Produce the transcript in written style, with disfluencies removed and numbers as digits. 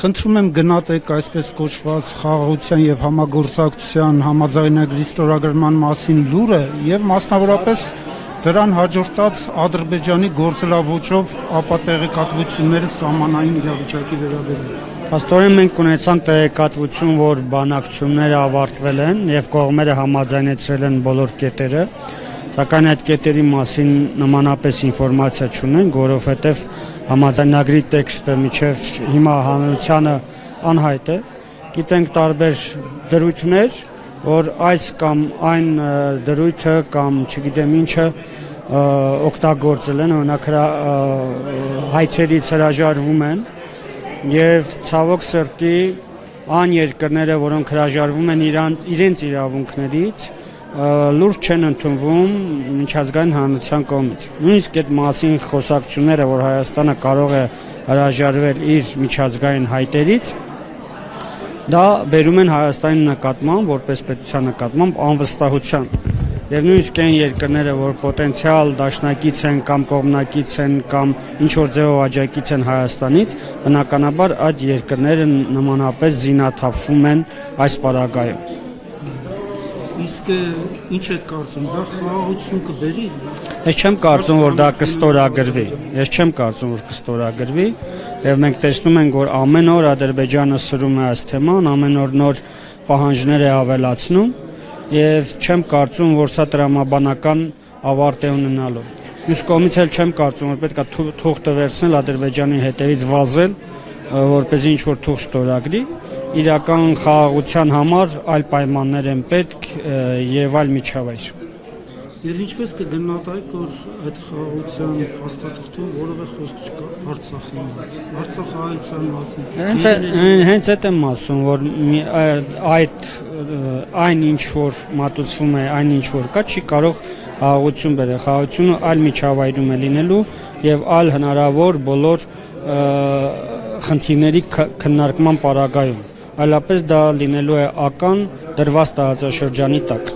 Խնդրում եմ գնահատեք այսպես կոչված խաղաղության եւ համագործակցության համաձայնագրի ստորագրման մասին լուրը եւ մասնավորապես դրան հաջորդած Ադրբեջանի գործելավոճով ապատեղեկատվությունները սահմանային իրավիճակի վերաբերյալ։ Աստորեն մենք ունեցանք տեղեկատվություն, որ բանակցությունները ավարտվել են եւ կողմերը համաձայնեցրել են բոլոր կետերը, սակայն այդ կետերի մասին նմանապես ինֆորմացիա չունենք, որովհետեւ համաձայնագրի տեքստը միջև հիմա հանրությանը անհայտ է։ Գիտենք տարբեր դրույթներ, որ այս կամ այն դրույթը կամ չգիտեմ ինչը օգտագործել են, օրինակ հայցերից հրաժարվում են եւ ցավոք սրտի այն երկրները, որոնք հրաժարվում են իրենց իրավունքներից, լուրջ չեն ընդունվում միջազգային հանրության կողմից։ Նույնիսկ այդ մասին խոսակցությունները, որ Հայաստանը կարող է հրաժարվել իր միջազգային հայտերից, դա բերում են Հայաստանի նկատմամբ, որպես պետության նկատմամբ անվստահության։ Եվ նույնիսկ այն երկրները, որ պոտենցիալ դաշնակից են կամ կողմնակից են կամ ինչ որ ձևով աջակից են Հայաստանից, բնականաբար այդ երկրները նմանապես զինաթափվում են այս պարագայում։ Իսկ ինչ եք կարծում, դա խաղաղություն կբերի։ Ես չեմ կարծում, որ դա կստորագրվի, եւ մենք տեսնում ենք, որ ամեն օր Ադրբեջանը սրում է այս թեման, ամեն օր նոր պահանջներ է ավելացնում եւ չեմ կարծում, որ սա տրամաբանական ավարտ է ունենալու։ Մյուս կողմից էլ չեմ կարծում, որ պետք է թուղթը վերցնել Ադրբեջանի հետևից վազել, որպեսզի ինչ որ թուղթ ստորագրի։ Իրական խաղաղության համար այլ պայմաններ են պետք եւ այլ միջավայր։ Եվ ինչպես կգնահատեք, որ այդ խաղաղության փաստաթղթում որևէ խոսք չկա Արցախի մասին, Արցախահայության մասին։ Հենց այդ եմ ասում, որ այն ինչ որ մատուցվում է, այն ինչ որ կա, չի կարող խաղաղություն բերել։ Խաղաղությունը այլ միջավայրում է լինելու եւ այլ հնարավոր բոլոր խնդիրների քննարկման պարագայում։ Այլապես դա լինելու է ական դրված տարածաշրջանի տակ։